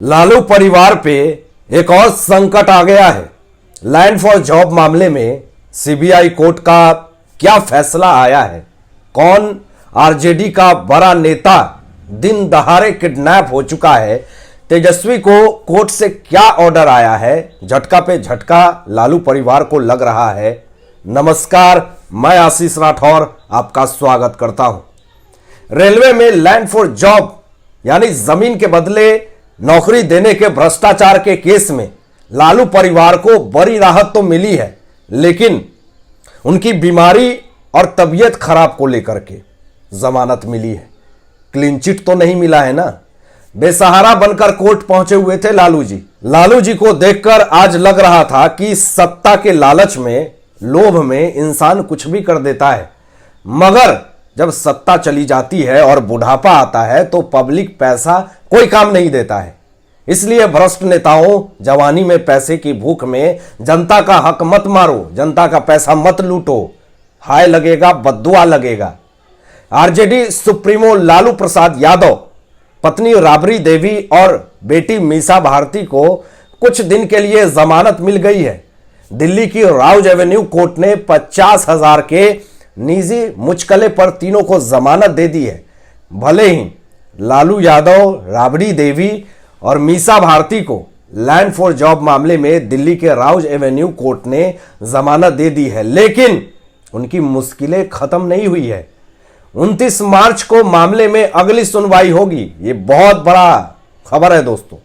लालू परिवार पे एक और संकट आ गया है। लैंड फॉर जॉब मामले में सीबीआई कोर्ट का क्या फैसला आया है? कौन आरजेडी का बड़ा नेता दिन दहाड़े किडनैप हो चुका है? तेजस्वी को कोर्ट से क्या ऑर्डर आया है? झटका पे झटका लालू परिवार को लग रहा है। नमस्कार, मैं आशीष राठौर आपका स्वागत करता हूं। रेलवे में लैंड फॉर जॉब यानी जमीन के बदले नौकरी देने के भ्रष्टाचार के केस में लालू परिवार को बड़ी राहत तो मिली है, लेकिन उनकी बीमारी और तबीयत खराब को लेकर के जमानत मिली है। क्लीन चिट तो नहीं मिला है ना। बेसहारा बनकर कोर्ट पहुंचे हुए थे लालू जी। लालू जी को देखकर आज लग रहा था कि सत्ता के लालच में, लोभ में इंसान कुछ भी कर देता है, मगर जब सत्ता चली जाती है और बुढ़ापा आता है तो पब्लिक पैसा कोई काम नहीं देता है। इसलिए भ्रष्ट नेताओं, जवानी में पैसे की भूख में जनता का हक मत मारो, जनता का पैसा मत लूटो, हाय लगेगा, बद्दुआ लगेगा। आरजेडी सुप्रीमो लालू प्रसाद यादव, पत्नी राबड़ी देवी और बेटी मीसा भारती को कुछ दिन के लिए जमानत मिल गई है। दिल्ली की राउज एवेन्यू कोर्ट ने 50,000 के निजी मुचकले पर तीनों को जमानत दे दी है। भले ही लालू यादव, राबड़ी देवी और मीसा भारती को लैंड फॉर जॉब मामले में दिल्ली के राउज एवेन्यू कोर्ट ने जमानत दे दी है, लेकिन उनकी मुश्किलें खत्म नहीं हुई है। 29 मार्च को मामले में अगली सुनवाई होगी। ये बहुत बड़ा खबर है दोस्तों।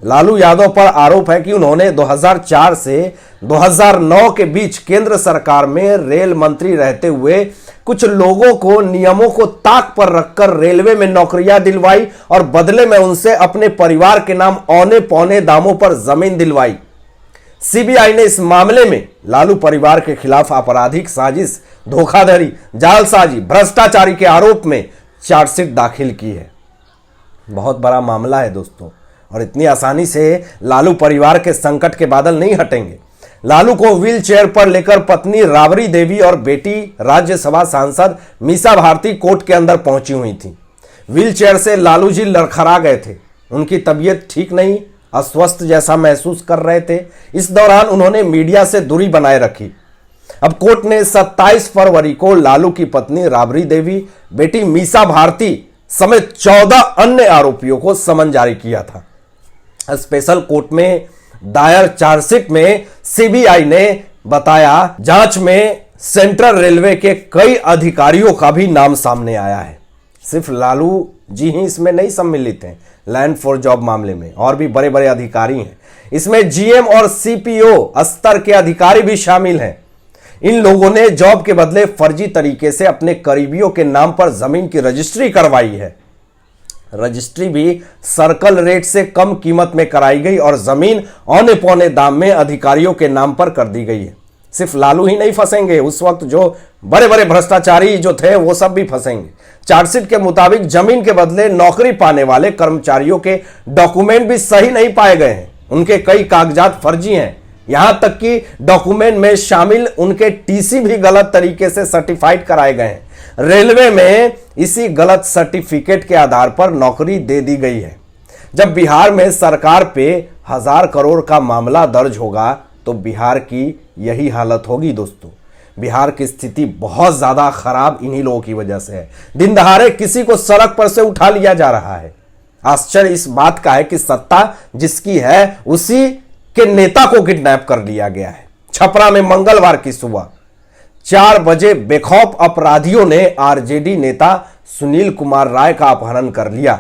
लालू यादव पर आरोप है कि उन्होंने 2004 से 2009 के बीच केंद्र सरकार में रेल मंत्री रहते हुए कुछ लोगों को नियमों को ताक पर रखकर रेलवे में नौकरियां दिलवाई और बदले में उनसे अपने परिवार के नाम औने पौने दामों पर जमीन दिलवाई। सीबीआई ने इस मामले में लालू परिवार के खिलाफ आपराधिक साजिश, धोखाधड़ी, जालसाजी, भ्रष्टाचारी के आरोप में चार्जशीट दाखिल की है। बहुत बड़ा मामला है दोस्तों, और इतनी आसानी से लालू परिवार के संकट के बादल नहीं हटेंगे। लालू को व्हील चेयर पर लेकर पत्नी राबड़ी देवी और बेटी राज्यसभा सांसद मीसा भारती कोर्ट के अंदर पहुंची हुई थी। व्हील चेयर से लालू जी लड़खड़ा गए थे। उनकी तबीयत ठीक नहीं, अस्वस्थ जैसा महसूस कर रहे थे। इस दौरान उन्होंने मीडिया से दूरी बनाए रखी। अब कोर्ट ने 27 फरवरी को लालू की पत्नी राबड़ी देवी, बेटी मीसा भारती समेत 14 अन्य आरोपियों को समन जारी किया था। स्पेशल कोर्ट में दायर चार्जशीट में सीबीआई ने बताया, जांच में सेंट्रल रेलवे के कई अधिकारियों का भी नाम सामने आया है। सिर्फ लालू जी ही इसमें नहीं सम्मिलित हैं। लैंड फॉर जॉब मामले में और भी बड़े बड़े अधिकारी हैं। इसमें जीएम और सीपीओ स्तर के अधिकारी भी शामिल हैं। इन लोगों ने जॉब के बदले फर्जी तरीके से अपने करीबियों के नाम पर जमीन की रजिस्ट्री करवाई है। रजिस्ट्री भी सर्कल रेट से कम कीमत में कराई गई और जमीन औने पौने दाम में अधिकारियों के नाम पर कर दी गई है। सिर्फ लालू ही नहीं फंसेंगे, उस वक्त जो बड़े बड़े भ्रष्टाचारी जो थे वो सब भी फंसेंगे। चार्जशीट के मुताबिक जमीन के बदले नौकरी पाने वाले कर्मचारियों के डॉक्यूमेंट भी सही नहीं पाए गए हैं। उनके कई कागजात फर्जी हैं। यहां तक कि डॉक्यूमेंट में शामिल उनके टीसी भी गलत तरीके से सर्टिफाइड कराए गए हैं। रेलवे में इसी गलत सर्टिफिकेट के आधार पर नौकरी दे दी गई है। जब बिहार में सरकार पे 1000 करोड़ का मामला दर्ज होगा तो बिहार की यही हालत होगी दोस्तों। बिहार की स्थिति बहुत ज्यादा खराब इन्हीं लोगों की वजह से है। दिन दहाड़े किसी को सड़क पर से उठा लिया जा रहा है। आश्चर्य इस बात का है कि सत्ता जिसकी है उसी के नेता को किडनैप कर लिया गया है। छपरा में मंगलवार की सुबह 4 बजे बेखौफ अपराधियों ने आरजेडी नेता सुनील कुमार राय का अपहरण कर लिया।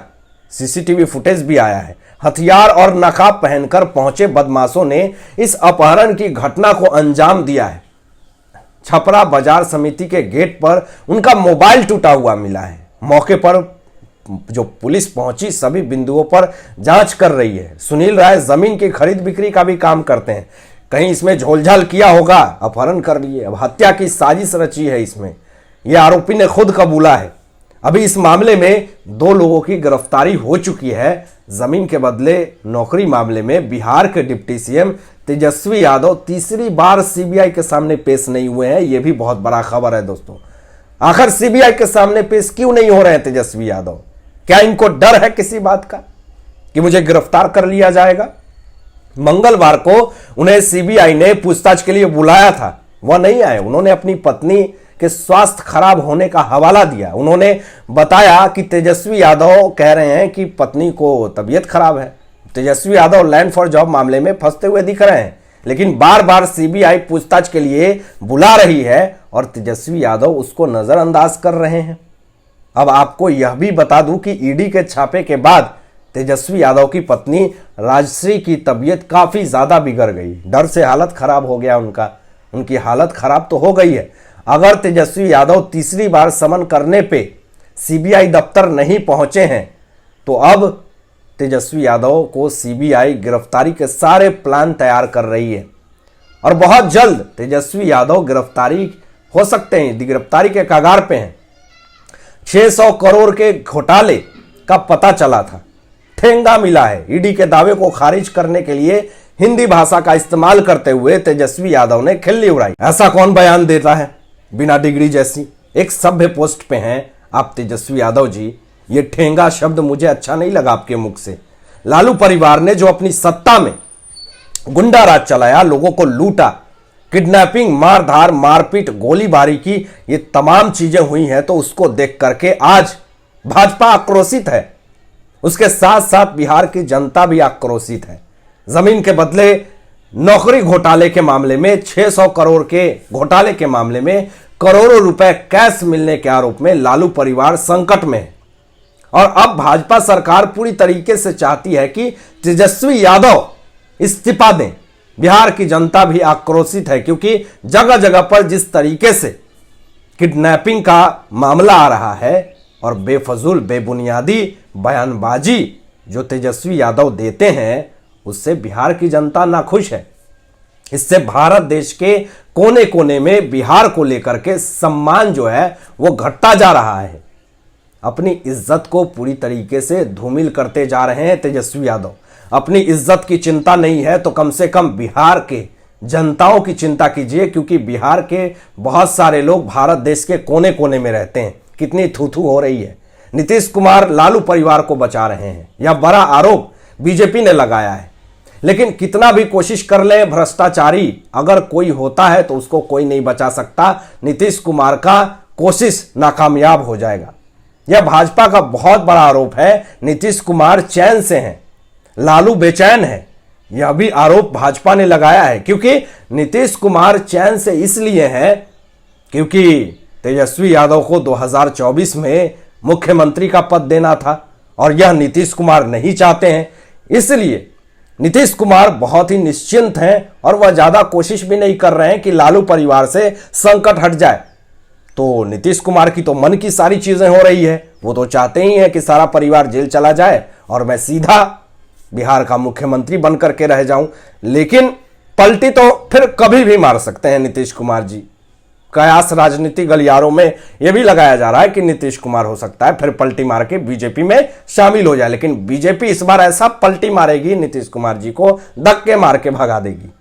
सीसीटीवी फुटेज भी आया है। हथियार और नकाब पहनकर पहुंचे बदमाशों ने इस अपहरण की घटना को अंजाम दिया है। छपरा बाजार समिति के गेट पर उनका मोबाइल टूटा हुआ मिला है। मौके पर जो पुलिस पहुंची सभी बिंदुओं पर जांच कर रही है। सुनील राय जमीन की खरीद बिक्री का भी काम करते हैं। कहीं इसमें झोलझाल किया होगा, अपहरण कर लिए। अब हत्या की साजिश रची है इसमें, यह आरोपी ने खुद कबूला है। अभी इस मामले में 2 लोगों की गिरफ्तारी हो चुकी है। जमीन के बदले नौकरी मामले में बिहार के डिप्टी सीएम तेजस्वी यादव तीसरी बार सीबीआई के सामने पेश नहीं हुए हैं। यह भी बहुत बड़ा खबर है दोस्तों। आखिर सीबीआई के सामने पेश क्यों नहीं हो रहे हैं तेजस्वी यादव? क्या इनको डर है किसी बात का? कि मुझे गिरफ्तार कर लिया जाएगा। मंगलवार को उन्हें सीबीआई ने पूछताछ के लिए बुलाया था, वह नहीं आए। उन्होंने अपनी पत्नी के स्वास्थ्य खराब होने का हवाला दिया। उन्होंने बताया कि तेजस्वी यादव कह रहे हैं कि पत्नी को तबीयत खराब है। Tejashwi Yadav land for job मामले में फंसते हुए दिख रहे हैं, लेकिन बार बार सीबीआई पूछताछ के लिए बुला रही है और तेजस्वी यादव उसको नजरअंदाज कर रहे हैं। अब आपको यह भी बता दूं कि ईडी के छापे के बाद तेजस्वी यादव की पत्नी राजश्री की तबीयत काफी ज्यादा बिगड़ गई। डर से हालत खराब हो गया उनकी हालत खराब तो हो गई है। अगर तेजस्वी यादव तीसरी बार समन करने पे सीबीआई दफ्तर नहीं पहुंचे हैं तो अब तेजस्वी यादव को सीबीआई गिरफ्तारी के सारे प्लान तैयार कर रही है और बहुत जल्द तेजस्वी यादव गिरफ्तारी हो सकते हैं, गिरफ्तारी के कगार पे हैं। 600 करोड़ के घोटाले का पता चला था, ठेंगा मिला है। ईडी के दावे को खारिज करने के लिए हिंदी भाषा का इस्तेमाल करते हुए तेजस्वी यादव ने खिल्ली उड़ाई। ऐसा कौन बयान देता है बिना डिग्री जैसी? एक सभ्य पोस्ट पे हैं आप तेजस्वी यादव जी। ये ठेंगा शब्द मुझे अच्छा नहीं लगा आपके मुख से। लालू परिवार ने जो अपनी सत्ता में गुंडा राज चलाया, लोगों को लूटा, किडनैपिंग, मारधार, मारपीट, गोलीबारी की ये तमाम चीजें हुई हैं, तो उसको देख करके आज भाजपा आक्रोशित है। उसके साथ साथ बिहार की जनता भी आक्रोशित है। जमीन के बदले नौकरी घोटाले के मामले में, 600 करोड़ के घोटाले के मामले में करोड़ों रुपए कैश मिलने के आरोप में लालू परिवार संकट में है। और अब भाजपा सरकार पूरी तरीके से चाहती है कि तेजस्वी यादव इस्तीफा दें। बिहार की जनता भी आक्रोशित है, क्योंकि जगह जगह पर जिस तरीके से किडनैपिंग का मामला आ रहा है और बेफजूल बेबुनियादी बयानबाजी जो तेजस्वी यादव देते हैं, उससे बिहार की जनता नाखुश है। इससे भारत देश के कोने कोने में बिहार को लेकर के सम्मान जो है वो घटता जा रहा है। अपनी इज्जत को पूरी तरीके से धूमिल करते जा रहे हैं तेजस्वी यादव। अपनी इज्जत की चिंता नहीं है तो कम से कम बिहार के जनताओं की चिंता कीजिए, क्योंकि बिहार के बहुत सारे लोग भारत देश के कोने कोने में रहते हैं। कितनी थू-थू हो रही है। नीतीश कुमार लालू परिवार को बचा रहे हैं, यह बड़ा आरोप बीजेपी ने लगाया है। लेकिन कितना भी कोशिश कर ले, भ्रष्टाचारी अगर कोई होता है तो उसको कोई नहीं बचा सकता। नीतीश कुमार का कोशिश नाकामयाब हो जाएगा। यह भाजपा का बहुत बड़ा आरोप है। नीतीश कुमार चैन से हैं, लालू बेचैन है, यह भी आरोप भाजपा ने लगाया है। क्योंकि नीतीश कुमार चैन से इसलिए हैं क्योंकि तेजस्वी यादव को 2024 में मुख्यमंत्री का पद देना था और यह नीतीश कुमार नहीं चाहते हैं। इसलिए नीतीश कुमार बहुत ही निश्चिंत हैं और वह ज्यादा कोशिश भी नहीं कर रहे हैं कि लालू परिवार से संकट हट जाए। तो नीतीश कुमार की तो मन की सारी चीजें हो रही है। वो तो चाहते ही हैं कि सारा परिवार जेल चला जाए और मैं सीधा बिहार का मुख्यमंत्री बनकर के रह जाऊं। लेकिन पलटी तो फिर कभी भी मार सकते हैं नीतीश कुमार जी। कयास राजनीति गलियारों में यह भी लगाया जा रहा है कि नीतीश कुमार हो सकता है फिर पलटी मार के बीजेपी में शामिल हो जाए। लेकिन बीजेपी इस बार ऐसा पलटी मारेगी, नीतीश कुमार जी को धक्के मार के भगा देगी।